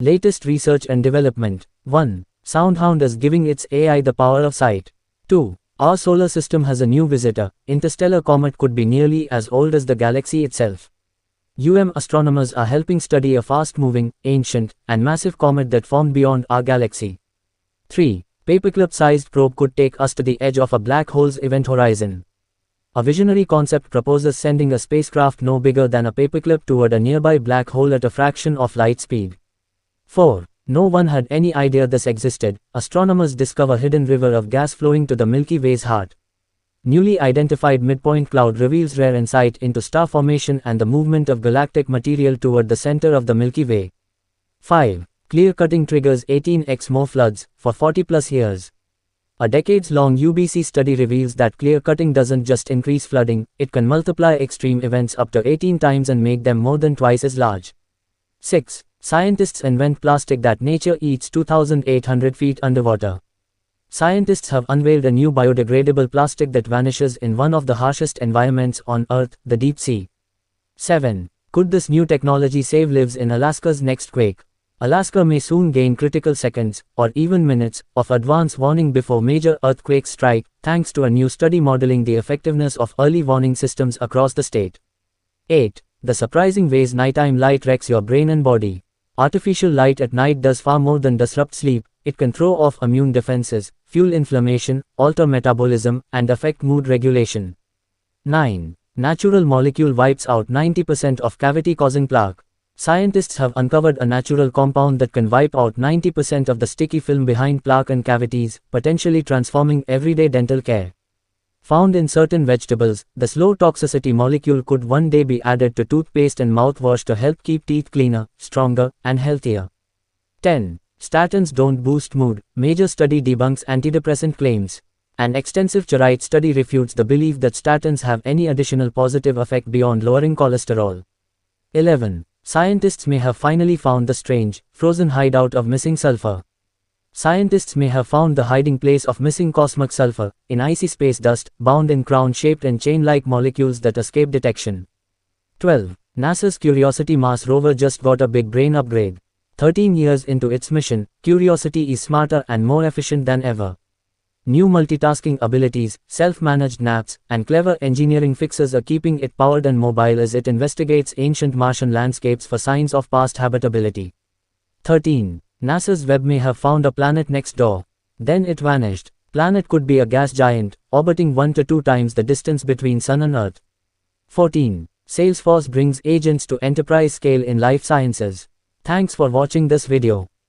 Latest research and development. 1. SoundHound is giving its AI the power of sight. 2. Our solar system has a new visitor. Interstellar comet could be nearly as old as the galaxy itself. Astronomers are helping study a fast-moving, ancient, and massive comet that formed beyond our galaxy. 3. Paperclip-sized probe could take us to the edge of a black hole's event horizon. A visionary concept proposes sending a spacecraft no bigger than a paperclip toward a nearby black hole at a fraction of light speed. 4. No one had any idea this existed. Astronomers discover hidden river of gas flowing to the Milky Way's heart. Newly identified midpoint cloud reveals rare insight into star formation and the movement of galactic material toward the center of the Milky Way. 5. Clear-cutting triggers 18x more floods, for 40+ years. A decades-long UBC study reveals that clear-cutting doesn't just increase flooding, it can multiply extreme events up to 18 times and make them more than twice as large. 6. Scientists invent plastic that nature eats 2,800 feet underwater. Scientists have unveiled a new biodegradable plastic that vanishes in one of the harshest environments on Earth, the deep sea. 7. Could this new technology save lives in Alaska's next quake? Alaska may soon gain critical seconds, or even minutes, of advance warning before major earthquakes strike, thanks to a new study modeling the effectiveness of early warning systems across the state. 8. The surprising ways nighttime light wrecks your brain and body. Artificial light at night does far more than disrupt sleep. It can throw off immune defenses, fuel inflammation, alter metabolism, and affect mood regulation. 9. Natural molecule wipes out 90% of cavity-causing plaque. Scientists have uncovered a natural compound that can wipe out 90% of the sticky film behind plaque and cavities, potentially transforming everyday dental care. Found in certain vegetables, the slow toxicity molecule could one day be added to toothpaste and mouthwash to help keep teeth cleaner, stronger, and healthier. 10. Statins don't boost mood. Major study debunks antidepressant claims. An extensive Charite study refutes the belief that statins have any additional positive effect beyond lowering cholesterol. 11. Scientists may have finally found the strange, frozen hideout of missing sulfur. Scientists may have found the hiding place of missing cosmic sulfur, in icy space dust, bound in crown-shaped and chain-like molecules that escape detection. 12. NASA's Curiosity Mars rover just got a big brain upgrade. 13 years into its mission, Curiosity is smarter and more efficient than ever. New multitasking abilities, self-managed naps, and clever engineering fixes are keeping it powered and mobile as it investigates ancient Martian landscapes for signs of past habitability. 13. NASA's Webb may have found a planet next door. Then it vanished. Planet could be a gas giant, orbiting 1 to 2 times the distance between Sun and Earth. 14. Salesforce brings agents to enterprise scale in life sciences. Thanks for watching this video.